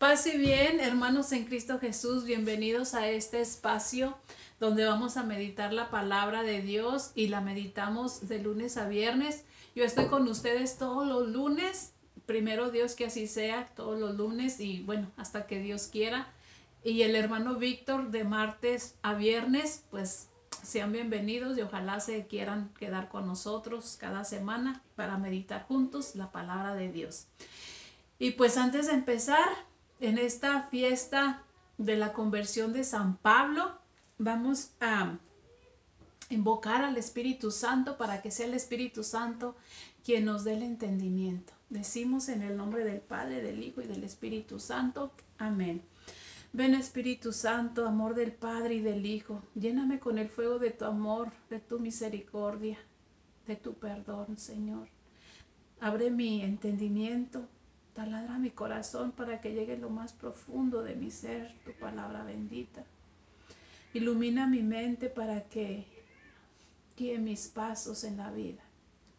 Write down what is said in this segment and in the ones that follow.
Paz y bien, hermanos en Cristo Jesús, bienvenidos a este espacio donde vamos a meditar la palabra de Dios y la meditamos de lunes a viernes. Yo estoy con ustedes todos los lunes, primero Dios que así sea, todos los lunes y bueno, hasta que Dios quiera. Y el hermano Víctor de martes a viernes, pues sean bienvenidos y ojalá se quieran quedar con nosotros cada semana para meditar juntos la palabra de Dios. Y pues antes de empezar en esta fiesta de la conversión de San Pablo, vamos a invocar al Espíritu Santo para que sea el Espíritu Santo quien nos dé el entendimiento. Decimos en el nombre del Padre, del Hijo y del Espíritu Santo. Amén. Ven Espíritu Santo, amor del Padre y del Hijo, lléname con el fuego de tu amor, de tu misericordia, de tu perdón, Señor. Abre mi entendimiento, taladra mi corazón para que llegue lo más profundo de mi ser, tu palabra bendita. Ilumina mi mente para que guíe mis pasos en la vida,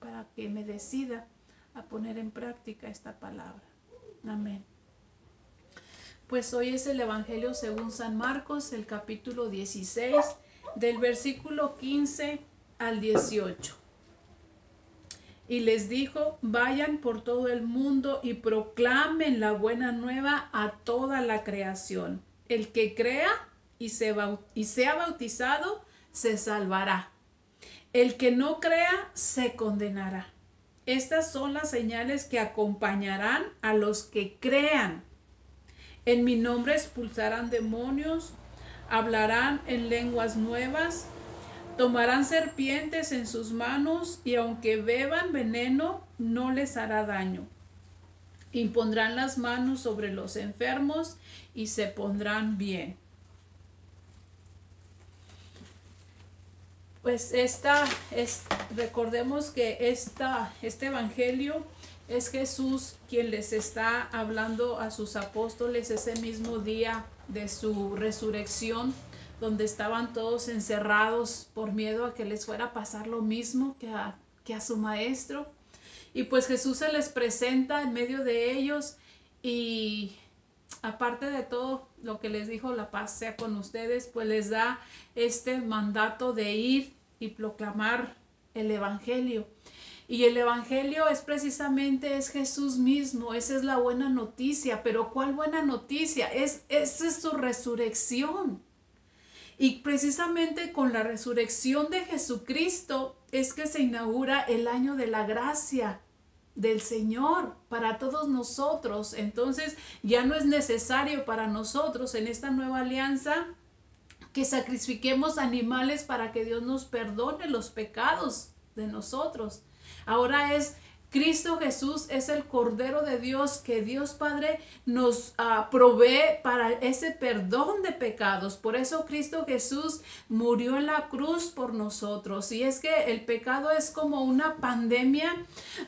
para que me decida a poner en práctica esta palabra. Amén. Pues hoy es el Evangelio según San Marcos, el capítulo 16, del versículo 15 al 18. Y les dijo, vayan por todo el mundo y proclamen la buena nueva a toda la creación. El que crea y sea bautizado, se salvará. El que no crea, se condenará. Estas son las señales que acompañarán a los que crean. En mi nombre expulsarán demonios, hablarán en lenguas nuevas, tomarán serpientes en sus manos y aunque beban veneno, no les hará daño. Impondrán las manos sobre los enfermos y se pondrán bien. Pues recordemos que este evangelio es Jesús quien les está hablando a sus apóstoles ese mismo día de su resurrección, donde estaban todos encerrados por miedo a que les fuera a pasar lo mismo que a su maestro. Y pues Jesús se les presenta en medio de ellos y aparte de todo lo que les dijo, la paz sea con ustedes, pues les da este mandato de ir y proclamar el evangelio. Y el evangelio es Jesús mismo, esa es la buena noticia. Pero ¿cuál buena noticia? Esa es su resurrección. Y precisamente con la resurrección de Jesucristo es que se inaugura el año de la gracia del Señor para todos nosotros. Entonces ya no es necesario para nosotros en esta nueva alianza que sacrifiquemos animales para que Dios nos perdone los pecados de nosotros. Ahora es Cristo Jesús, es el Cordero de Dios que Dios Padre nos provee para ese perdón de pecados. Por eso Cristo Jesús murió en la cruz por nosotros. Y es que el pecado es como una pandemia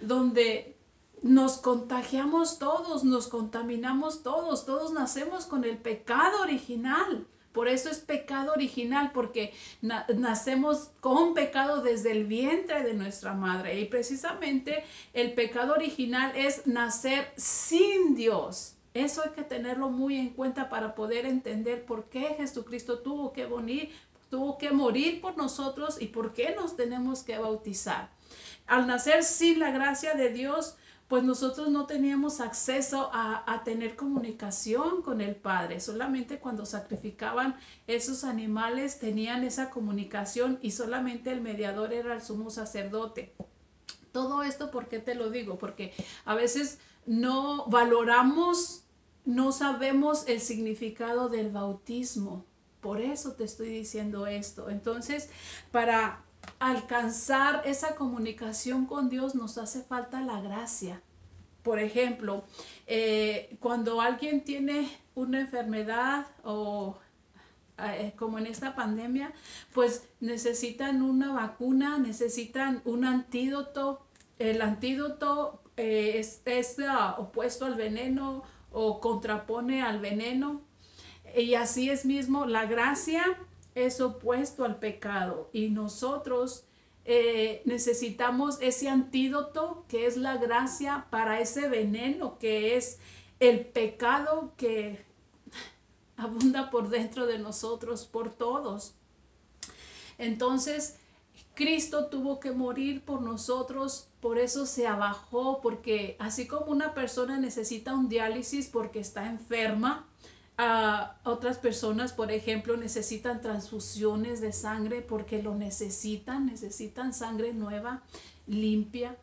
donde nos contagiamos todos, nos contaminamos todos nacemos con el pecado original. Por eso es pecado original, porque nacemos con pecado desde el vientre de nuestra madre. Y precisamente el pecado original es nacer sin Dios. Eso hay que tenerlo muy en cuenta para poder entender por qué Jesucristo tuvo que morir por nosotros y por qué nos tenemos que bautizar. Al nacer sin la gracia de Dios, pues nosotros no teníamos acceso a tener comunicación con el Padre. Solamente cuando sacrificaban esos animales tenían esa comunicación y solamente el mediador era el sumo sacerdote. Todo esto, ¿por qué te lo digo? Porque a veces no valoramos, no sabemos el significado del bautismo. Por eso te estoy diciendo esto. Entonces, para alcanzar esa comunicación con Dios nos hace falta la gracia. Por ejemplo, cuando alguien tiene una enfermedad o como en esta pandemia, pues necesitan una vacuna, necesitan un antídoto. El antídoto es opuesto al veneno o contrapone al veneno. Y así es mismo, la gracia es opuesto al pecado y nosotros necesitamos ese antídoto que es la gracia para ese veneno que es el pecado que abunda por dentro de nosotros, por todos. Entonces, Cristo tuvo que morir por nosotros, por eso se abajó, porque así como una persona necesita un diálisis porque está enferma, otras personas, por ejemplo, necesitan transfusiones de sangre porque lo necesitan sangre nueva, limpia.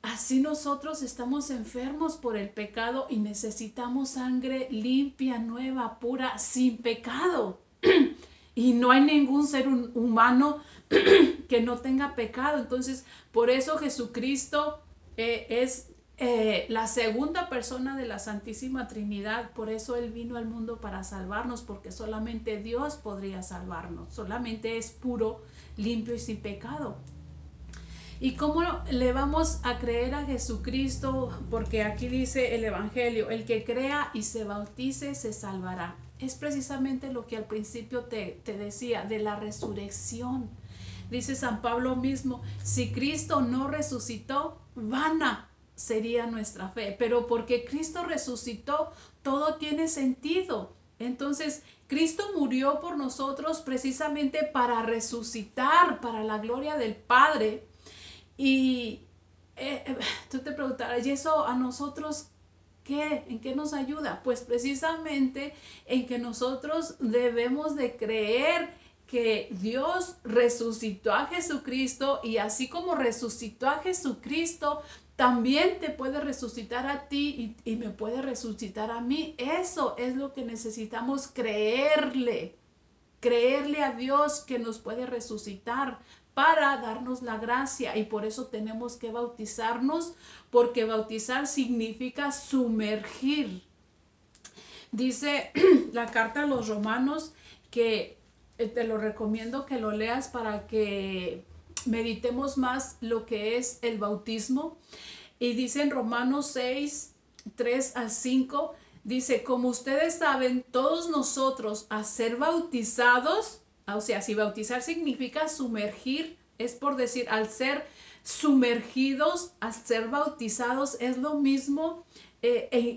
Así nosotros estamos enfermos por el pecado y necesitamos sangre limpia, nueva, pura, sin pecado. Y no hay ningún ser humano que no tenga pecado. Entonces, por eso Jesucristo es la segunda persona de la Santísima Trinidad. Por eso Él vino al mundo para salvarnos, porque solamente Dios podría salvarnos. Solamente es puro, limpio y sin pecado. ¿Y cómo le vamos a creer a Jesucristo? Porque aquí dice el Evangelio, el que crea y se bautice se salvará. Es precisamente lo que al principio te decía, de la resurrección. Dice San Pablo mismo, si Cristo no resucitó, vana sería nuestra fe. Pero porque Cristo resucitó, todo tiene sentido. Entonces, Cristo murió por nosotros precisamente para resucitar, para la gloria del Padre. Y tú te preguntarás, ¿y eso a nosotros qué? ¿En qué nos ayuda? Pues precisamente en que nosotros debemos de creer que Dios resucitó a Jesucristo, y así como resucitó a Jesucristo, también te puede resucitar a ti y me puede resucitar a mí. Eso es lo que necesitamos creerle a Dios que nos puede resucitar para darnos la gracia, y por eso tenemos que bautizarnos, porque bautizar significa sumergir. Dice la carta a los Romanos, que te lo recomiendo que lo leas para que meditemos más lo que es el bautismo. Y dice en Romanos 6, 3 al 5, dice, como ustedes saben, todos nosotros a ser bautizados, o sea, si bautizar significa sumergir, es por decir, al ser sumergidos, al ser bautizados, es lo mismo.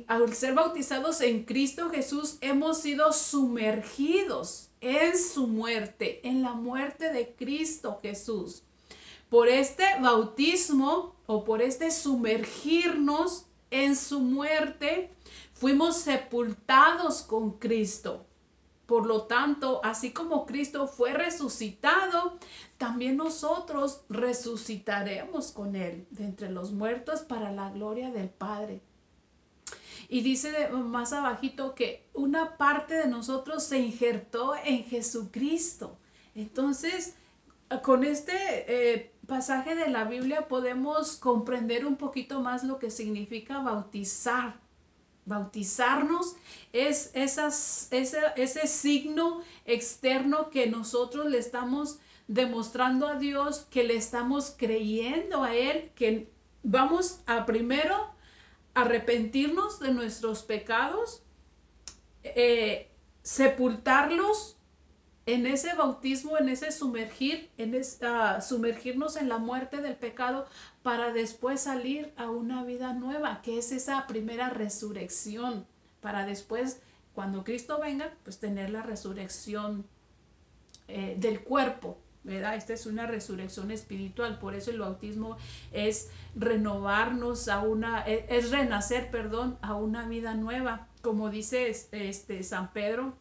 Al ser bautizados en Cristo Jesús, hemos sido sumergidos en su muerte, en la muerte de Cristo Jesús. Por este bautismo o por este sumergirnos en su muerte, fuimos sepultados con Cristo. Por lo tanto, así como Cristo fue resucitado, también nosotros resucitaremos con Él de entre los muertos para la gloria del Padre. Y dice más abajito que una parte de nosotros se injertó en Jesucristo. Entonces, con este pasaje de la Biblia podemos comprender un poquito más lo que significa bautizar. Bautizarnos es ese signo externo que nosotros le estamos demostrando a Dios, que le estamos creyendo a Él, que vamos a primero arrepentirnos de nuestros pecados, sepultarlos en ese bautismo, en ese sumergir, sumergirnos en la muerte del pecado, para después salir a una vida nueva, que es esa primera resurrección, para después, cuando Cristo venga, pues tener la resurrección del cuerpo, ¿verdad? Esta es una resurrección espiritual. Por eso el bautismo es renovarnos es renacer, a una vida nueva, como dice San Pedro,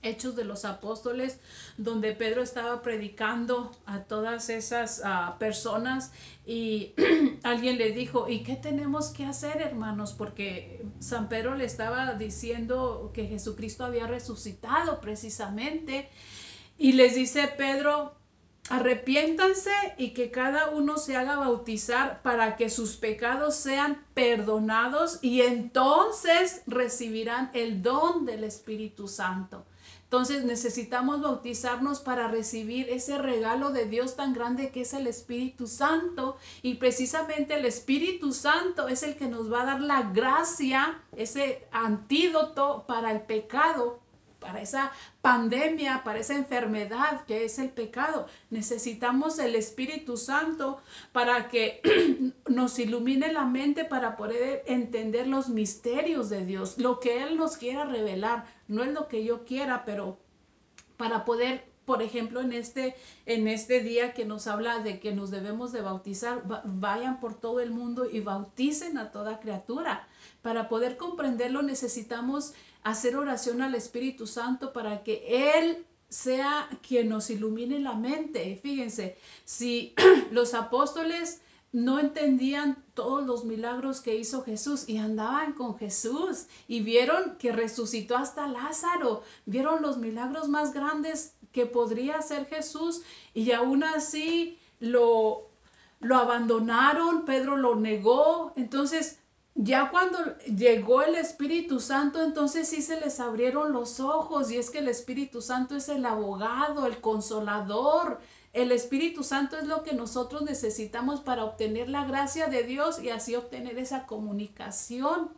Hechos de los Apóstoles, donde Pedro estaba predicando a todas esas personas, y alguien le dijo, ¿y qué tenemos que hacer, hermanos? Porque San Pedro le estaba diciendo que Jesucristo había resucitado precisamente, y les dice Pedro, arrepiéntanse y que cada uno se haga bautizar para que sus pecados sean perdonados, y entonces recibirán el don del Espíritu Santo. Entonces necesitamos bautizarnos para recibir ese regalo de Dios tan grande que es el Espíritu Santo, y precisamente el Espíritu Santo es el que nos va a dar la gracia, ese antídoto para el pecado, para esa pandemia, para esa enfermedad que es el pecado. Necesitamos el Espíritu Santo para que nos ilumine la mente para poder entender los misterios de Dios, lo que Él nos quiera revelar. No es lo que yo quiera, pero para poder, por ejemplo, en este día que nos habla de que nos debemos de bautizar, vayan por todo el mundo y bauticen a toda criatura. Para poder comprenderlo necesitamos hacer oración al Espíritu Santo para que Él sea quien nos ilumine la mente. Fíjense, si los apóstoles no entendían todos los milagros que hizo Jesús y andaban con Jesús y vieron que resucitó hasta Lázaro, vieron los milagros más grandes que podría hacer Jesús y aún así lo abandonaron, Pedro lo negó. Entonces ya cuando llegó el Espíritu Santo, entonces sí se les abrieron los ojos, y es que el Espíritu Santo es el abogado, el consolador. El Espíritu Santo es lo que nosotros necesitamos para obtener la gracia de Dios y así obtener esa comunicación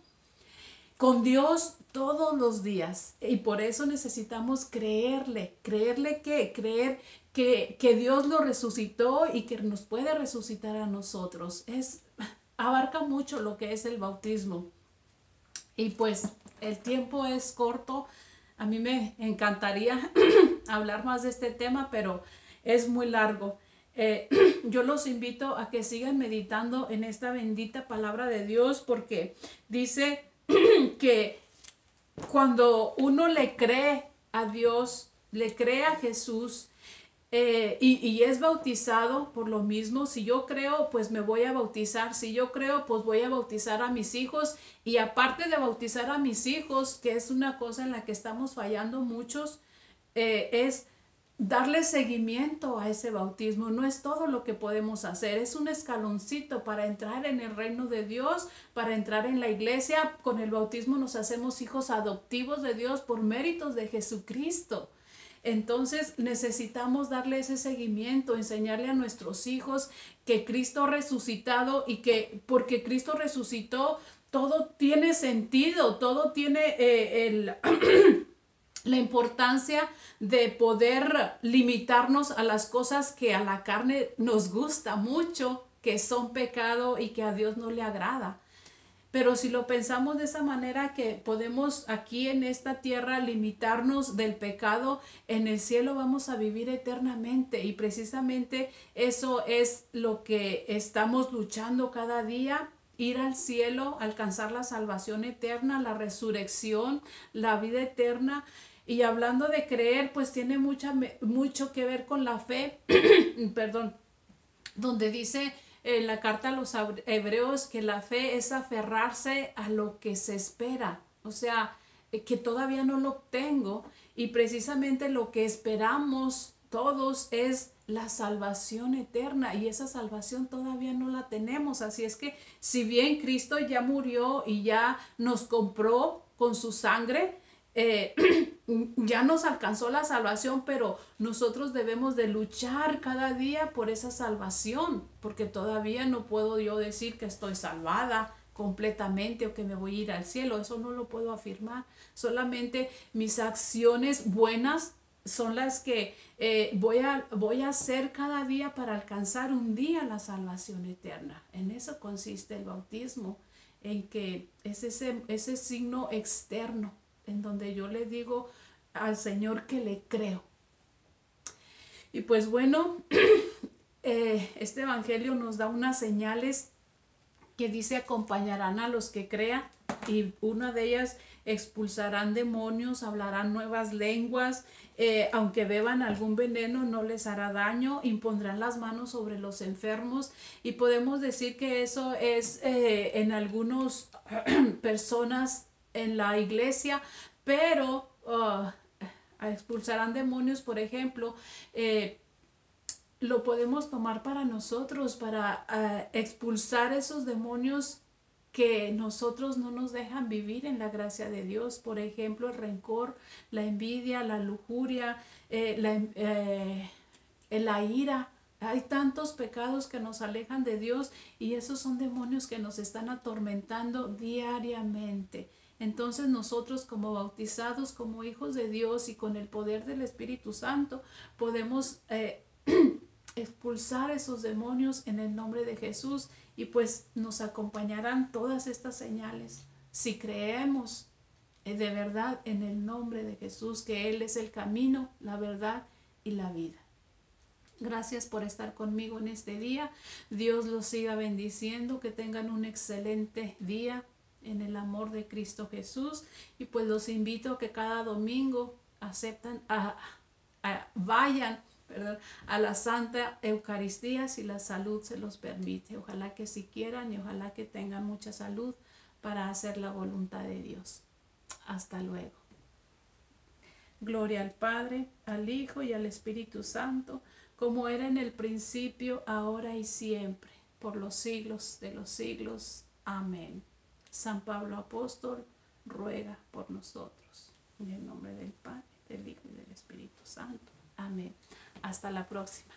con Dios todos los días. Y por eso necesitamos creerle. ¿Creerle qué? Creer que Dios lo resucitó y que nos puede resucitar a nosotros. Abarca mucho lo que es el bautismo. Y pues el tiempo es corto. A mí me encantaría hablar más de este tema, pero es muy largo. Yo los invito a que sigan meditando en esta bendita palabra de Dios, porque dice que cuando uno le cree a Dios, le cree a Jesús, y es bautizado por lo mismo. Si yo creo, pues me voy a bautizar. Si yo creo, pues voy a bautizar a mis hijos. Y aparte de bautizar a mis hijos, que es una cosa en la que estamos fallando muchos, es darle seguimiento a ese bautismo. No es todo lo que podemos hacer, es un escaloncito para entrar en el reino de Dios, para entrar en la iglesia. Con el bautismo nos hacemos hijos adoptivos de Dios por méritos de Jesucristo. Entonces necesitamos darle ese seguimiento, enseñarle a nuestros hijos que Cristo ha resucitado, y que porque Cristo resucitó, todo tiene sentido, todo tiene la importancia de poder limitarnos a las cosas que a la carne nos gusta mucho, que son pecado y que a Dios no le agrada. Pero si lo pensamos de esa manera, que podemos aquí en esta tierra limitarnos del pecado, en el cielo vamos a vivir eternamente. Y precisamente eso es lo que estamos luchando cada día: ir al cielo, alcanzar la salvación eterna, la resurrección, la vida eterna. Y hablando de creer, pues tiene mucho que ver con la fe, perdón, donde dice en la carta a los hebreos que la fe es aferrarse a lo que se espera, o sea, que todavía no lo obtengo, y precisamente lo que esperamos todos es la salvación eterna, y esa salvación todavía no la tenemos. Así es que si bien Cristo ya murió y ya nos compró con su sangre, ya nos alcanzó la salvación, pero nosotros debemos de luchar cada día por esa salvación, porque todavía no puedo yo decir que estoy salvada completamente o que me voy a ir al cielo. Eso no lo puedo afirmar. Solamente mis acciones buenas son las que voy a hacer cada día para alcanzar un día la salvación eterna. En eso consiste el bautismo, en que es ese signo externo en donde yo le digo al Señor que le creo. Y pues bueno, este evangelio nos da unas señales que dice: acompañarán a los que crean, y una de ellas: expulsarán demonios, hablarán nuevas lenguas, aunque beban algún veneno no les hará daño, impondrán las manos sobre los enfermos. Y podemos decir que eso es en algunas personas en la iglesia, pero expulsarán demonios, por ejemplo, lo podemos tomar para nosotros, para expulsar esos demonios que nosotros no nos dejan vivir en la gracia de Dios. Por ejemplo, el rencor, la envidia, la lujuria, la ira. Hay tantos pecados que nos alejan de Dios, y esos son demonios que nos están atormentando diariamente. Entonces nosotros como bautizados, como hijos de Dios y con el poder del Espíritu Santo, podemos expulsar esos demonios en el nombre de Jesús, y pues nos acompañarán todas estas señales si creemos de verdad en el nombre de Jesús, que Él es el camino, la verdad y la vida. Gracias por estar conmigo en este día. Dios los siga bendiciendo, que tengan un excelente día en el amor de Cristo Jesús, y pues los invito a que cada domingo vayan, perdón, a la Santa Eucaristía si la salud se los permite. Ojalá que si quieran y ojalá que tengan mucha salud para hacer la voluntad de Dios. Hasta luego. Gloria al Padre, al Hijo y al Espíritu Santo, como era en el principio, ahora y siempre, por los siglos de los siglos. Amén. San Pablo Apóstol ruega por nosotros. En el nombre del Padre, del Hijo y del Espíritu Santo. Amén. Hasta la próxima.